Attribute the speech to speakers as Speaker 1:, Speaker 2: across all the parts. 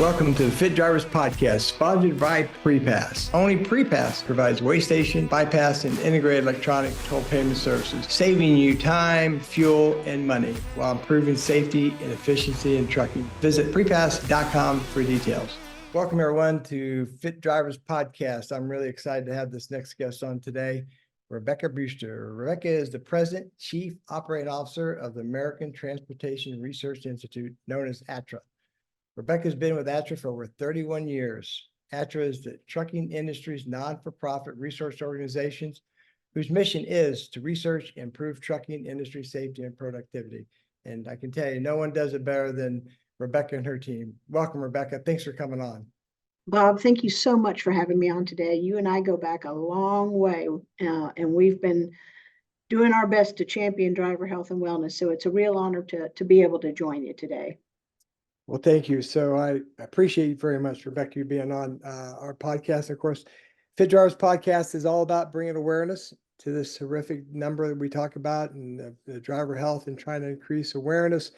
Speaker 1: Welcome to the Fit Drivers Podcast, sponsored by PrePass. Only PrePass provides weigh station, bypass, and integrated electronic toll payment services, saving you time, fuel, and money while improving safety and efficiency in trucking. Visit prepass.com for details. Welcome, everyone, to Fit Drivers Podcast. I'm really excited to have this next guest on today, Rebecca Brewster. Rebecca is the President, Chief Operating Officer of the American Transportation Research Institute, known as ATRA. Rebecca's been with ATRA for over 31 years. ATRA is the trucking industry's non-for-profit research organization whose mission is to research and improve trucking industry safety and productivity. And I can tell you, no one does it better than Rebecca and her team. Welcome, Rebecca. Thanks for coming on.
Speaker 2: Bob, thank you so much for having me on today. You and I go back a long way, and we've been doing our best to champion driver health and wellness. So it's a real honor to be able to join you today.
Speaker 1: Well, thank you. So I appreciate you very much, Rebecca, you being on our podcast. Of course, Fit Drivers Podcast is all about bringing awareness to this horrific number that we talk about and the driver health and trying to increase awareness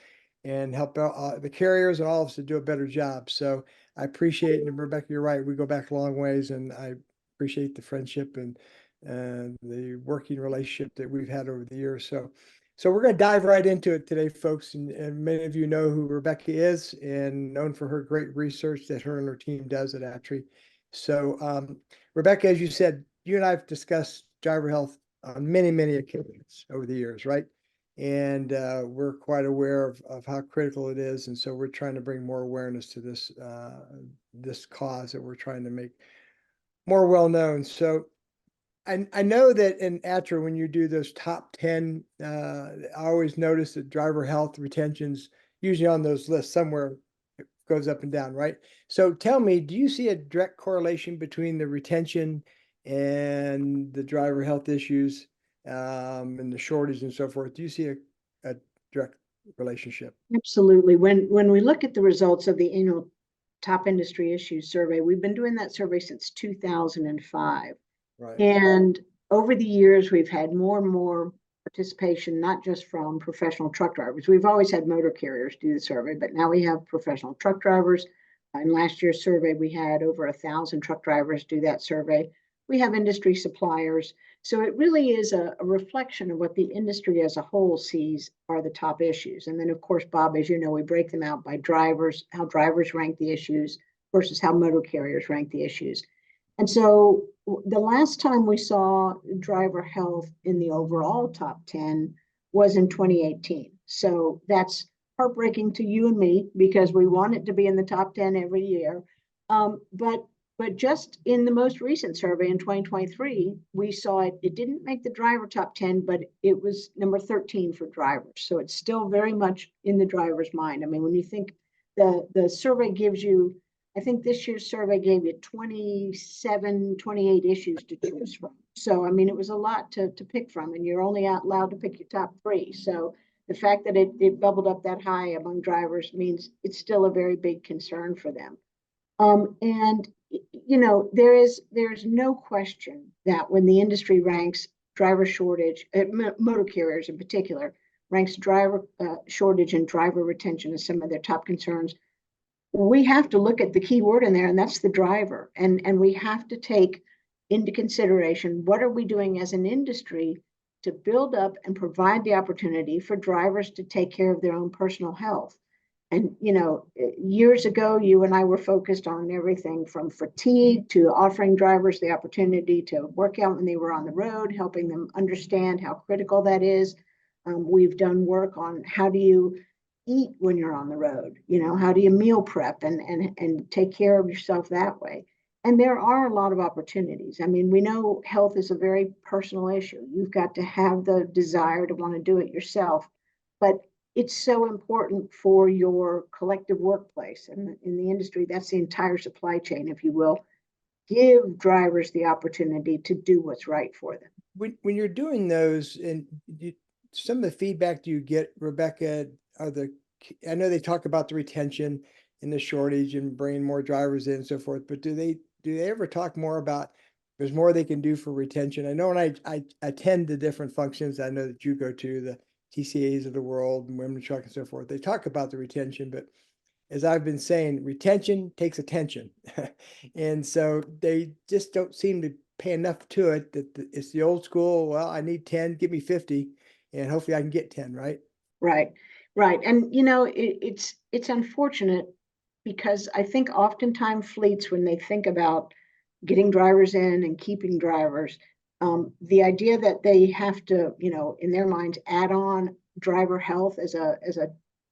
Speaker 1: and help out the carriers and all of us to do a better job. So I appreciate it. And Rebecca, you're right. We go back a long ways, and I appreciate the friendship and the working relationship that we've had over the years. So we're going to dive right into it today, folks. And many of you know who Rebecca is and known for her great research that her and her team does at ATRA. So Rebecca, as you said, you and I have discussed driver health on many, many occasions over the years, right? And we're quite aware of how critical it is. And so we're trying to bring more awareness to this cause that we're trying to make more well known. So I know that in ATRA, when you do those top 10, I always notice that driver health retention's usually on those lists somewhere. It goes up and down, right? So tell me, do you see a direct correlation between the retention and the driver health issues and the shortage and so forth? Do you see a direct relationship?
Speaker 2: Absolutely. When we look at the results of the annual Top Industry Issues Survey, we've been doing that survey since 2005.
Speaker 1: Right.
Speaker 2: And over the years, we've had more and more participation, not just from professional truck drivers. We've always had motor carriers do the survey, but now we have professional truck drivers. In last year's survey, we had over 1,000 truck drivers do that survey. We have industry suppliers. So it really is a reflection of what the industry as a whole sees are the top issues. And then, of course, Bob, as you know, we break them out by drivers, how drivers rank the issues versus how motor carriers rank the issues. And so the last time we saw driver health in the overall top 10 was in 2018. So that's heartbreaking to you and me because we want it to be in the top 10 every year. But just in the most recent survey in 2023, we saw it didn't make the driver top 10, but it was number 13 for drivers. So it's still very much in the driver's mind. I mean, when you think the survey gives you, I think this year's survey gave you 27, 28 issues to choose from. So, I mean, it was a lot to pick from, and you're only allowed to pick your top 3. So the fact that it bubbled up that high among drivers means it's still a very big concern for them. And, you know, there's no question that when the industry ranks driver shortage, motor carriers in particular, ranks driver shortage and driver retention as some of their top concerns, we have to look at the key word in there, and that's the driver. And we have to take into consideration, what are we doing as an industry to build up and provide the opportunity for drivers to take care of their own personal health? And, you know, years ago, you and I were focused on everything from fatigue to offering drivers the opportunity to work out when they were on the road, helping them understand how critical that is. We've done work on how do you eat when you're on the road, you know, how do you meal prep and take care of yourself that way. And there are a lot of opportunities. I mean, we know health is a very personal issue. You've got to have the desire to want to do it yourself, but it's so important for your collective workplace. And in the industry, that's the entire supply chain, if you will. Give drivers the opportunity to do what's right for them.
Speaker 1: When you're doing those, and some of the feedback you get, Rebecca, I know they talk about the retention and the shortage and bringing more drivers in and so forth, but do they ever talk more about there's more they can do for retention? I know when I attend the different functions, I know that you go to the TCAs of the world and Women in Truck and so forth, they talk about the retention, but as I've been saying, retention takes attention. And so they just don't seem to pay enough to it that it's the old school, well, I need 10, give me 50, and hopefully I can get 10, right?
Speaker 2: Right, right. And you know, it's unfortunate because I think oftentimes fleets, when they think about getting drivers in and keeping drivers, the idea that they have to, you know, in their minds, add on driver health as a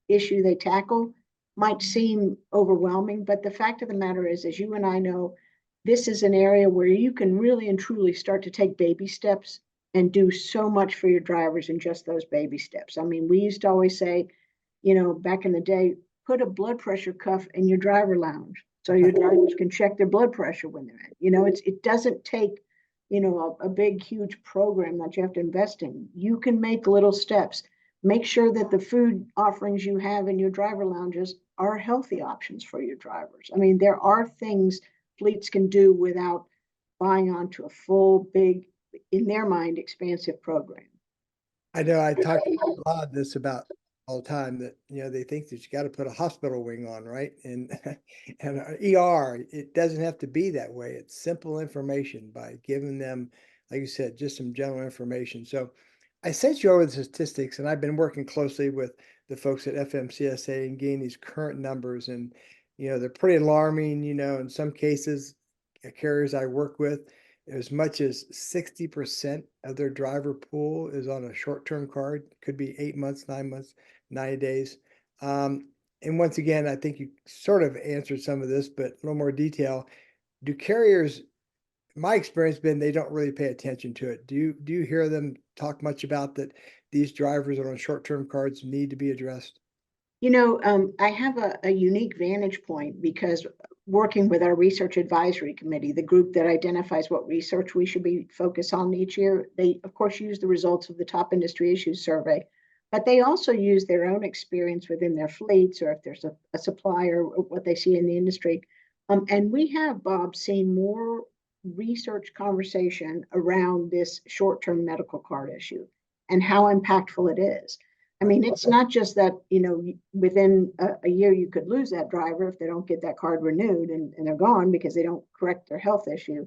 Speaker 2: issue they tackle might seem overwhelming. But the fact of the matter is, as you and I know, this is an area where you can really and truly start to take baby steps and do so much for your drivers in just those baby steps. I mean, we used to always say, you know, back in the day, put a blood pressure cuff in your driver lounge so your drivers can check their blood pressure when they're in. You know, it doesn't take, you know, a big, huge program that you have to invest in. You can make little steps. Make sure that the food offerings you have in your driver lounges are healthy options for your drivers. I mean, there are things fleets can do without buying onto a full, big, in their mind, expansive program.
Speaker 1: I know I talk a lot of this about all the time that, you know, they think that you got to put a hospital wing on, right? And and ER, it doesn't have to be that way. It's simple information by giving them, like you said, just some general information. So I sent you over the statistics, and I've been working closely with the folks at FMCSA and getting these current numbers, and you know, they're pretty alarming. You know, in some cases, carriers I work with, as much as 60% of their driver pool is on a short-term card, could be 8 months, 9 months, 90 days. And once again, I think you sort of answered some of this, but a little more detail. Do carriers, my experience been, they don't really pay attention to it. Do you hear them talk much about that these drivers that are on short-term cards need to be addressed?
Speaker 2: You know, I have a unique vantage point because working with our research advisory committee, the group that identifies what research we should be focused on each year, they of course use the results of the top industry issues survey, but they also use their own experience within their fleets or if there's a supplier, what they see in the industry. And we have, Bob, seen more research conversation around this short-term medical card issue and how impactful it is. I mean, it's not just that, you know, within a year you could lose that driver if they don't get that card renewed and they're gone because they don't correct their health issue.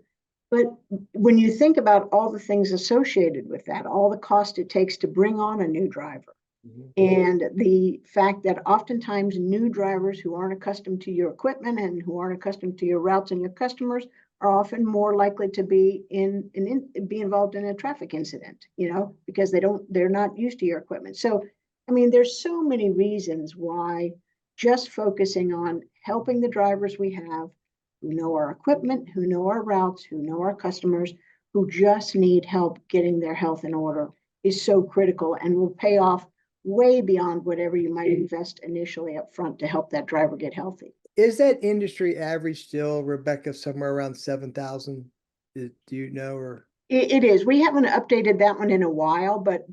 Speaker 2: But when you think about all the things associated with that, all the cost it takes to bring on a new driver,
Speaker 1: Mhm.
Speaker 2: and the fact that oftentimes new drivers who aren't accustomed to your equipment and who aren't accustomed to your routes and your customers are often more likely to be be involved in a traffic incident, you know, because they're not used to your equipment. So, I mean, there's so many reasons why just focusing on helping the drivers we have who know our equipment, who know our routes, who know our customers, who just need help getting their health in order is so critical and will pay off way beyond whatever you might invest initially up front to help that driver get healthy.
Speaker 1: Is that industry average still, Rebecca, somewhere around 7,000? Do you know, or?
Speaker 2: It is. We haven't updated that one in a while, but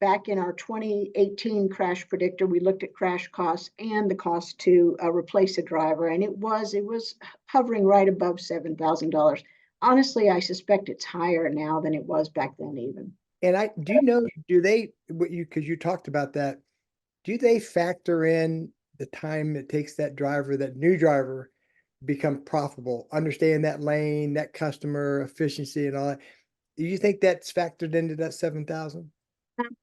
Speaker 2: back in our 2018 crash predictor, we looked at crash costs and the cost to replace a driver, and it was hovering right above $7,000. Honestly, I suspect it's higher now than it was back then even.
Speaker 1: And I do you know, do they, what you, because you talked about that, do they factor in the time it takes that driver, that new driver, become profitable, understand that lane, that customer efficiency and all that? Do you think that's factored into that 7,000?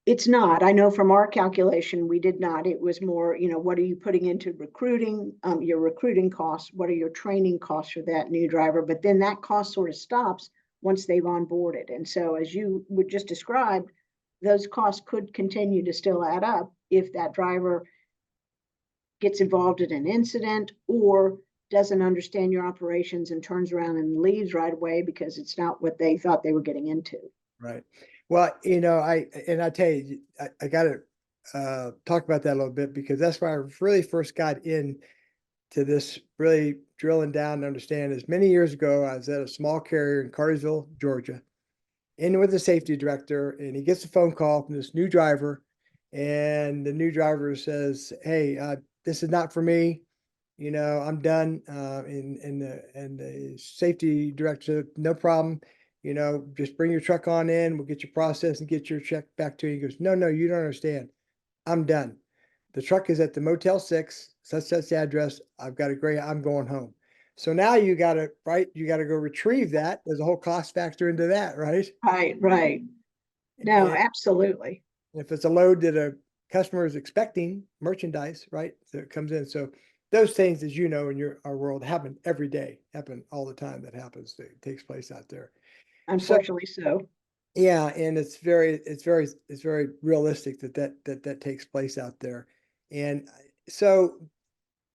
Speaker 2: It's not. I know from our calculation, we did not. It was more, you know, what are you putting into recruiting, your recruiting costs? What are your training costs for that new driver? But then that cost sort of stops once they've onboarded. And so, as you would just describe, those costs could continue to still add up if that driver gets involved in an incident or doesn't understand your operations and turns around and leaves right away because it's not what they thought they were getting into.
Speaker 1: Right. Well, you know, I tell you, I gotta talk about that a little bit because that's why I really first got in to this, really drilling down to understand. As many years ago, I was at a small carrier in Cartersville, Georgia, in with the safety director, and he gets a phone call from this new driver, and the new driver says, "Hey, this is not for me. You know, I'm done." And the safety director said, "No problem. You know, just bring your truck on in. We'll get your process and get your check back to you." He goes, "No, no, you don't understand. I'm done." the truck is at the Motel 6, such address. I've got a gray, I'm going home. So now you got to, right? You got to go retrieve that. There's a whole cost factor into that, right?
Speaker 2: Right, right. No,
Speaker 1: And
Speaker 2: absolutely.
Speaker 1: if it's a load that a customer is expecting, merchandise, right? So it comes in. So those things, as you know, in our world happen every day, happen all the time. That happens, that takes place out there. So
Speaker 2: Unfortunately so.
Speaker 1: yeah, and it's very realistic that takes place out there. And so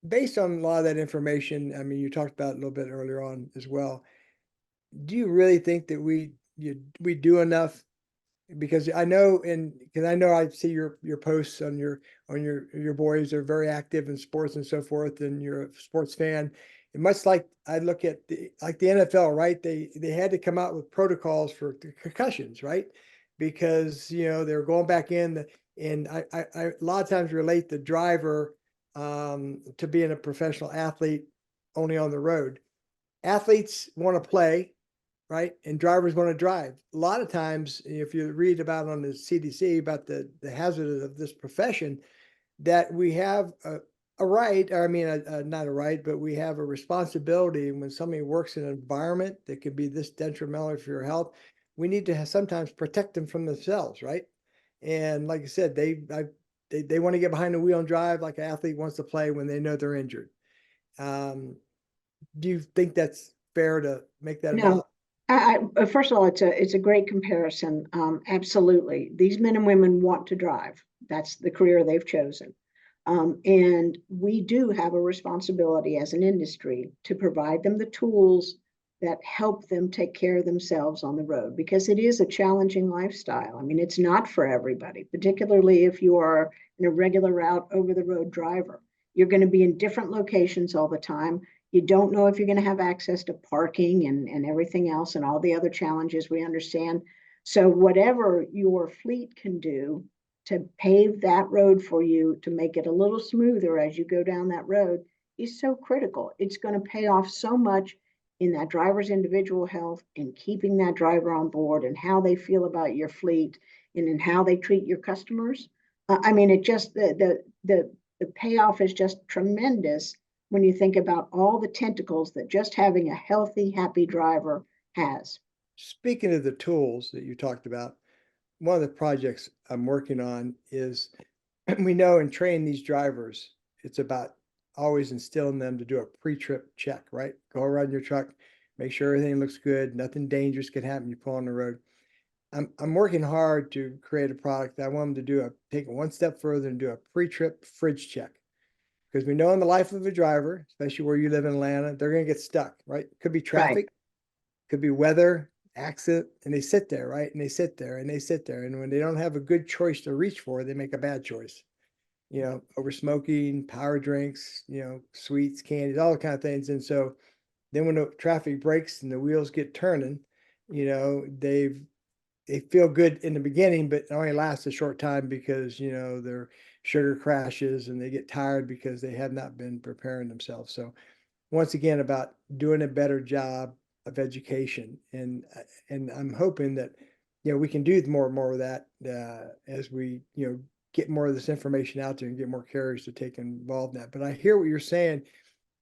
Speaker 1: based on a lot of that information, I mean, you talked about it a little bit earlier on as well. Do you really think that we do enough? Because I know, and because I know I see your posts on your boys are very active in sports and so forth, and you're a sports fan. And much like I look at the NFL, right? They had to come out with protocols for concussions, right? Because they're going back in, and I a lot of times relate the driver to being a professional athlete only on the road. Athletes want to play, right? And drivers want to drive. A lot of times, if you read about on the CDC about the hazard of this profession, that we have a right, or I mean, not a right, but we have a responsibility when somebody works in an environment that could be this detrimental for your health. We need to sometimes protect them from themselves, right? And like I said, they want to get behind the wheel and drive like an athlete wants to play when they know they're injured. Um, do you think that's fair to make that
Speaker 2: No,
Speaker 1: analogy?
Speaker 2: first of all, it's a great comparison. Absolutely. These men and women want to drive. That's the career they've chosen. And we do have a responsibility as an industry to provide them the tools that help them take care of themselves on the road because it is a challenging lifestyle. I mean, it's not for everybody, particularly if you are in a regular route over the road driver. You're going to be in different locations all the time. You don't know if you're going to have access to parking and everything else and all the other challenges we understand. So, whatever your fleet can do to pave that road for you to make it a little smoother as you go down that road is so critical. It's going to pay off so much in that driver's individual health and keeping that driver on board and how they feel about your fleet and in how they treat your customers. I mean, it just the payoff is just tremendous when you think about all the tentacles that just having a healthy, happy driver has.
Speaker 1: Speaking of the tools that you talked about, one of the projects I'm working on is we know in training these drivers, it's about always instilling them to do a pre-trip check, right? Go around your truck, make sure everything looks good, nothing dangerous can happen. You pull on the road. I'm working hard to create a product that I want them to take it one step further and do a pre-trip fridge check. Because we know in the life of a driver, especially where you live in Atlanta, they're going to get stuck, right? Could be
Speaker 2: Right.
Speaker 1: traffic, could be weather, accident, and they sit there, right? And they sit there and they sit there. And when they don't have a good choice to reach for, they make a bad choice. Over smoking, power drinks, sweets, candies, all the kind of things. And so then when the traffic breaks and the wheels get turning, they feel good in the beginning, but it only lasts a short time because their sugar crashes and they get tired because they have not been preparing themselves. So once again, about doing a better job of education, and I'm hoping that we can do more and more of that as we get more of this information out there and get more carriers to take involved in that. But I hear what you're saying.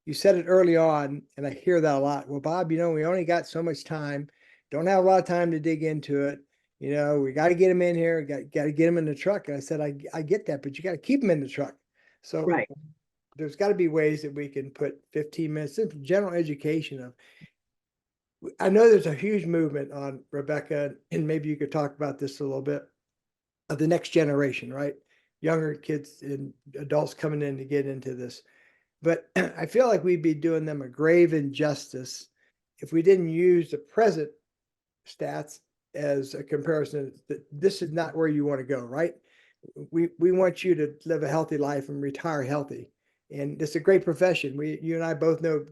Speaker 1: You said it early on, and I hear that a lot. Well, Bob, we only got so much time, don't have a lot of time to dig into it. We got to get them in here, got to get them in the truck. And I said, I get that, but you got to keep them in the truck. So
Speaker 2: Right.
Speaker 1: there's got to be ways that we can put 15 minutes in general education of. I know there's a huge movement on, Rebecca, and maybe you could talk about this a little bit, of the next generation, right? Younger kids and adults coming in to get into this. But I feel like we'd be doing them a grave injustice if we didn't use the present stats as a comparison. That this is not where you want to go, right? We want you to live a healthy life and retire healthy. And it's a great profession. You and I both know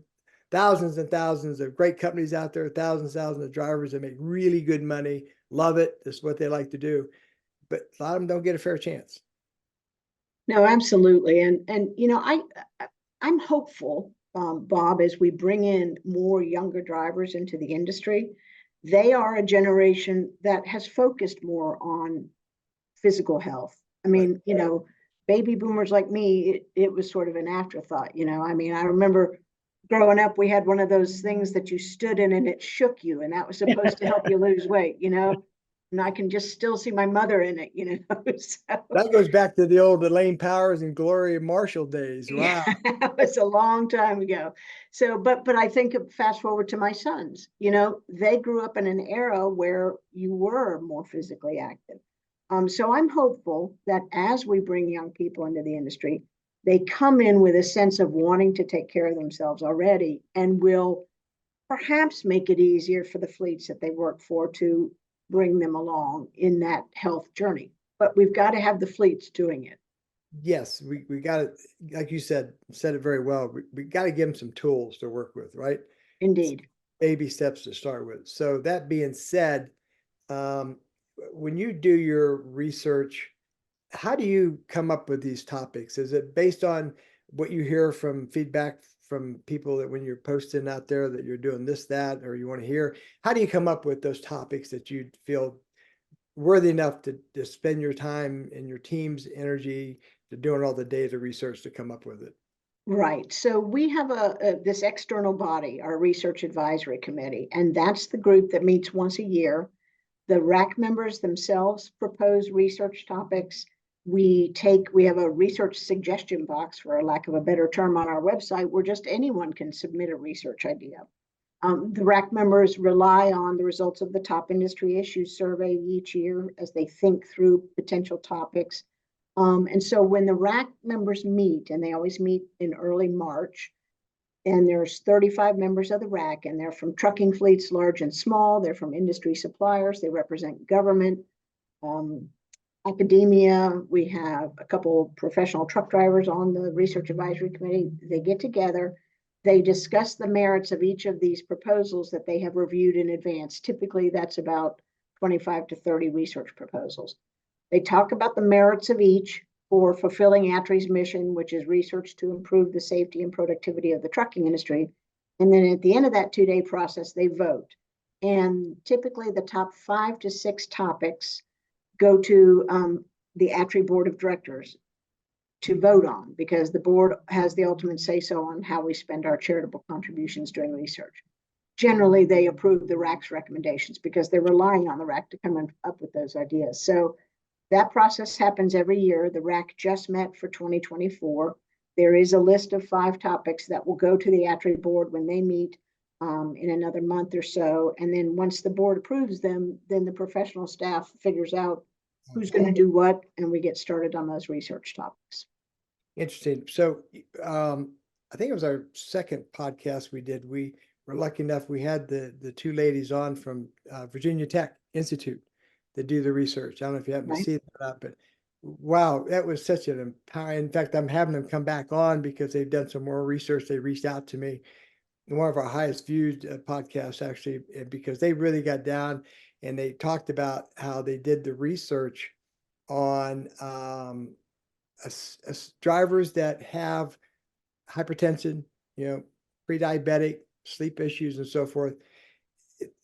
Speaker 1: thousands and thousands of great companies out there, thousands of drivers that make really good money, love it. This is what they like to do. But a lot of them don't get a fair chance.
Speaker 2: No, absolutely. And I'm hopeful, Bob, as we bring in more younger drivers into the industry, they are a generation that has focused more on physical health. I
Speaker 1: Right.
Speaker 2: mean, baby boomers like me, it was sort of an afterthought, you know. I mean, I remember growing up, we had one of those things that you stood in and it shook you, and that was supposed to help you lose weight, you know. And I can just still see my mother in it, you know. So
Speaker 1: That goes back to the old Elaine Powers and Gloria Marshall days.
Speaker 2: yeah,
Speaker 1: Wow.
Speaker 2: that was a long time ago. So, but I think fast forward to my sons, you know, they grew up in an era where you were more physically active. So I'm hopeful that as we bring young people into the industry, they come in with a sense of wanting to take care of themselves already and will perhaps make it easier for the fleets that they work for to bring them along in that health journey. But we've got to have the fleets doing it.
Speaker 1: Yes, we got it. Like you said it very well. We got to give them some tools to work with, right?
Speaker 2: Indeed.
Speaker 1: Baby steps to start with. So that being said, um, when you do your research, how do you come up with these topics? Is it based on what you hear from feedback from people that when you're posting out there that you're doing this, that, or you want to hear? How do you come up with those topics that you feel worthy enough to spend your time and your team's energy to doing all the data research to come up with it?
Speaker 2: Right. So we have this external body, our research advisory committee, and that's the group that meets once a year. The RAC members themselves propose research topics. We have a research suggestion box, for a lack of a better term, on our website where just anyone can submit a research idea. The RAC members rely on the results of the top industry issues survey each year as they think through potential topics. And so when the RAC members meet, and they always meet in early March, and there's 35 members of the RAC, and they're from trucking fleets, large and small. They're from industry suppliers. They represent government, um, academia. We have a couple professional truck drivers on the research advisory committee. They get together. They discuss the merits of each of these proposals that they have reviewed in advance. Typically, that's about 25 to 30 research proposals. They talk about the merits of each for fulfilling ATRI's mission, which is research to improve the safety and productivity of the trucking industry. And then at the end of that 2-day process, they vote. And typically the top 5 to 6 topics go to the ATRI board of directors to vote on, because the board has the ultimate say so on how we spend our charitable contributions during research. Generally, they approve the RAC's recommendations because they're relying on the RAC to come up with those ideas. So that process happens every year. The RAC just met for 2024. There is a list of 5 topics that will go to the ATRI board when they meet in another month or so. And then once the board approves them, then the professional staff figures out who's going to do what, and we get started on those research topics.
Speaker 1: Interesting. So I think it was our second podcast we did. We were lucky enough, we had the 2 ladies on from Virginia Tech Institute that do the research. I don't know if you happen to see that, but wow, that was such an empowering. In fact, I'm having them come back on because they've done some more research. They reached out to me. One of our highest viewed podcasts, actually, because they really got down and they talked about how they did the research on drivers that have hypertension, pre-diabetic, sleep issues, and so forth.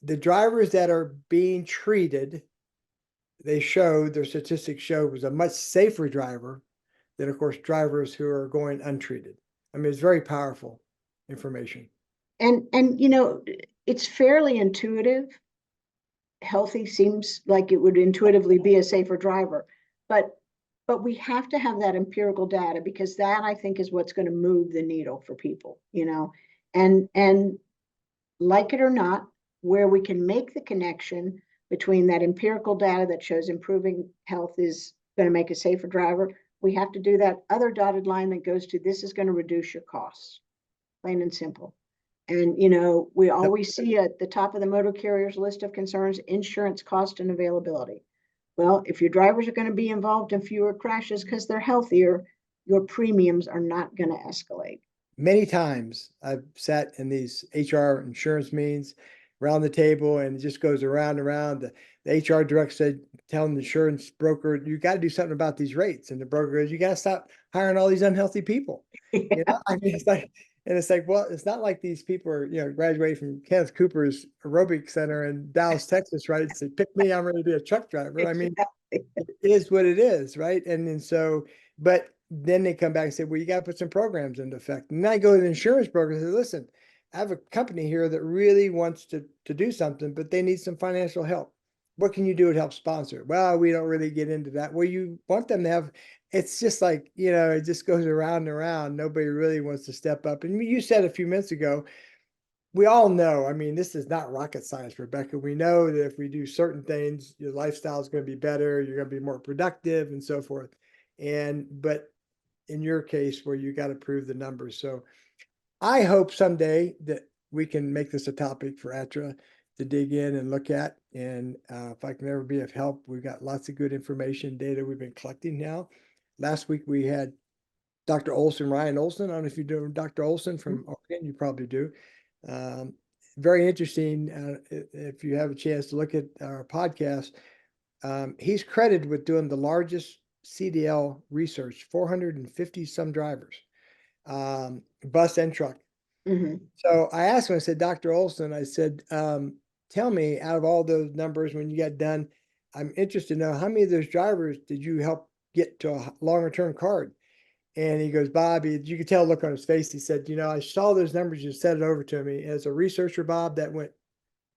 Speaker 1: The drivers that are being treated, their statistics show, was a much safer driver than, of course, drivers who are going untreated. I mean, it's very powerful information.
Speaker 2: And it's fairly intuitive. Healthy seems like it would intuitively be a safer driver, but we have to have that empirical data, because that, I think, is what's going to move the needle for people, and like it or not, where we can make the connection between that empirical data that shows improving health is going to make a safer driver, we have to do that other dotted line that goes to, this is going to reduce your costs, plain and simple. And, we always see at the top of the motor carrier's list of concerns, insurance cost and availability. Well, if your drivers are going to be involved in fewer crashes because they're healthier, your premiums are not going to escalate.
Speaker 1: Many times I've sat in these HR insurance meetings around the table, and it just goes around and around. The HR director said, telling the insurance broker, you got to do something about these rates. And the broker goes, you got to stop hiring all these unhealthy people.
Speaker 2: Yeah.
Speaker 1: I mean, it's like, well, it's not like these people are, graduating from Kenneth Cooper's aerobic center in Dallas, Texas, right? Say, pick me, I'm ready to be a truck driver. I mean, it is what it is, right? And so But then they come back and say, well, you got to put some programs into effect. And I go to the insurance broker and say, listen, I have a company here that really wants to do something, but they need some financial help. What can you do to help sponsor? Well, we don't really get into that. Well, you want them to have, it's just like, it just goes around and around. Nobody really wants to step up. And you said a few minutes ago, we all know, I mean, this is not rocket science, Rebecca. We know that if we do certain things, your lifestyle is going to be better, you're going to be more productive and so forth. But in your case where you got to prove the numbers. So I hope someday that we can make this a topic for ATRA to dig in and look at. And if I can ever be of help, we've got lots of good information, data we've been collecting now. Last week we had Dr. Olson, Ryan Olson. I don't know if you know Dr. Olson from Oregon, you probably do. Very interesting. If you have a chance to look at our podcast, he's credited with doing the largest CDL research, 450 some drivers, bus and truck.
Speaker 2: Mhm.
Speaker 1: So I asked him, I said, Dr. Olson, I said, tell me out of all those numbers when you got done, I'm interested to know how many of those drivers did you help get to a longer term card? And he goes, Bob, you could tell the look on his face. He said, I saw those numbers, you said it over to me. As a researcher, Bob, that went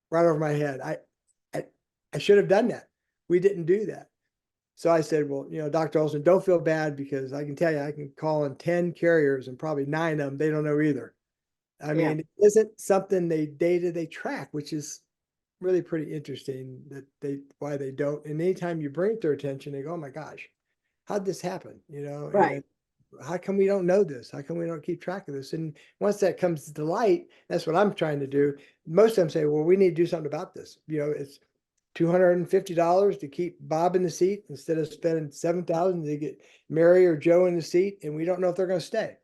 Speaker 1: right over my head. I should have done that. We didn't do that. So I said, well, Dr. Olson, don't feel bad because I can tell you, I can call on 10 carriers and probably 9 of them, they don't know either. I
Speaker 2: Yeah.
Speaker 1: mean, it isn't something they track, which is really pretty interesting that why they don't. And anytime you bring it to their attention, they go, oh my gosh, how'd this happen?
Speaker 2: Right.
Speaker 1: And how come we don't know this? How come we don't keep track of this? And once that comes to light, that's what I'm trying to do. Most of them say, well, we need to do something about this. It's $250 to keep Bob in the seat instead of spending $7,000 to get Mary or Joe in the seat, and we don't know if they're going to stay.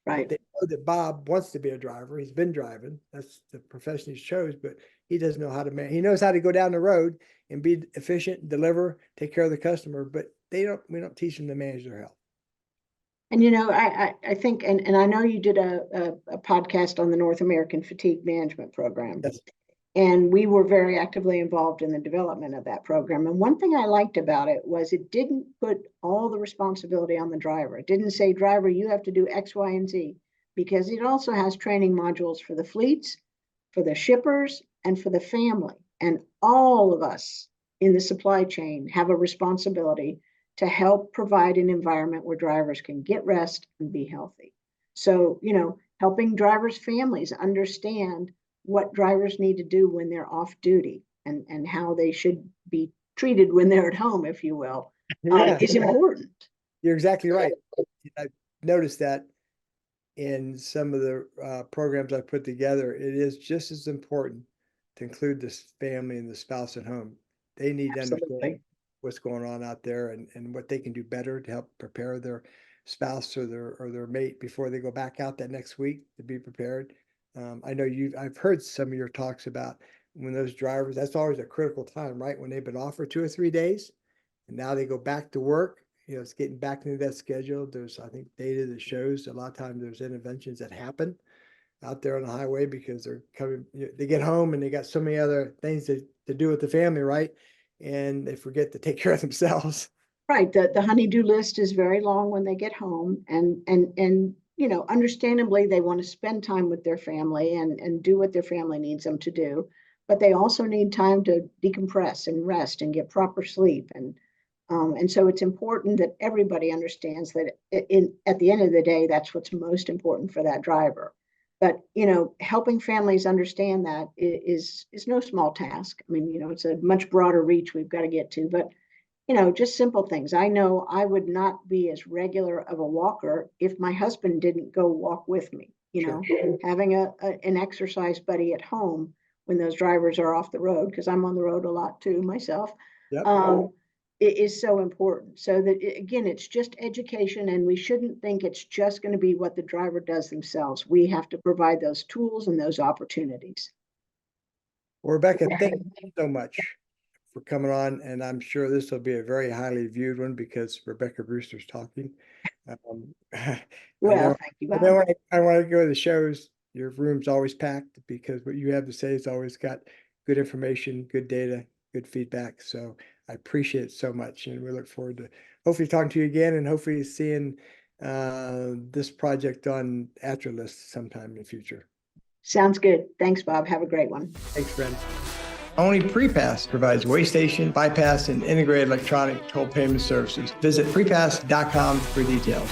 Speaker 2: Right.
Speaker 1: They know that Bob wants to be a driver. He's been driving. That's the profession he chose, but he doesn't know how to manage. He knows how to go down the road and be efficient, deliver, take care of the customer, but we don't teach them to manage their health.
Speaker 2: And I think, and I know you did a podcast on the North American Fatigue Management Program.
Speaker 1: Yes.
Speaker 2: And we were very actively involved in the development of that program. And one thing I liked about it was it didn't put all the responsibility on the driver. It didn't say, driver, you have to do X, Y, and Z, because it also has training modules for the fleets, for the shippers, and for the family. And all of us in the supply chain have a responsibility to help provide an environment where drivers can get rest and be healthy. So, helping drivers' families understand what drivers need to do when they're off duty and how they should be treated when they're at home, if you will, is important.
Speaker 1: You're exactly right. I've noticed that in some of the programs I put together, it is just as important to include this family and the spouse at home. They need to understand what's going on out there and what they can do better to help prepare their spouse or their mate before they go back out that next week to be prepared. I know I've heard some of your talks about when those drivers, that's always a critical time, right? When they've been off for 2 or 3 days and now they go back to work, it's getting back into that schedule. There's, I think, data that shows a lot of times there's interventions that happen out there on the highway because they're coming, they get home and they got so many other things to do with the family, right? And they forget to take care of themselves.
Speaker 2: Right. The honey-do list is very long when they get home, and understandably, they want to spend time with their family and do what their family needs them to do, but they also need time to decompress and rest and get proper sleep. And so it's important that everybody understands that at the end of the day, that's what's most important for that driver. But helping families understand that is no small task. I mean, it's a much broader reach we've got to get to, but just simple things. I know I would not be as regular of a walker if my husband didn't go walk with me.
Speaker 1: Sure.
Speaker 2: Having an exercise buddy at home when those drivers are off the road, because I'm on the road a lot too myself.
Speaker 1: Yep.
Speaker 2: It is so important. So that again, it's just education, and we shouldn't think it's just going to be what the driver does themselves. We have to provide those tools and those opportunities.
Speaker 1: Well, Rebecca, thank you so much for coming on, and I'm sure this will be a very highly viewed one because Rebecca Brewster's talking.
Speaker 2: Well, thank you.
Speaker 1: I want to go to the shows. Your room's always packed because what you have to say has always got good information, good data, good feedback. So I appreciate it so much, and we look forward to hopefully talking to you again and hopefully seeing this project on after list sometime in the future.
Speaker 2: Sounds good. Thanks, Bob. Have a great one.
Speaker 1: Thanks, friend. Only Prepass provides waystation, bypass, and integrated electronic toll payment services. Visit prepass.com for details.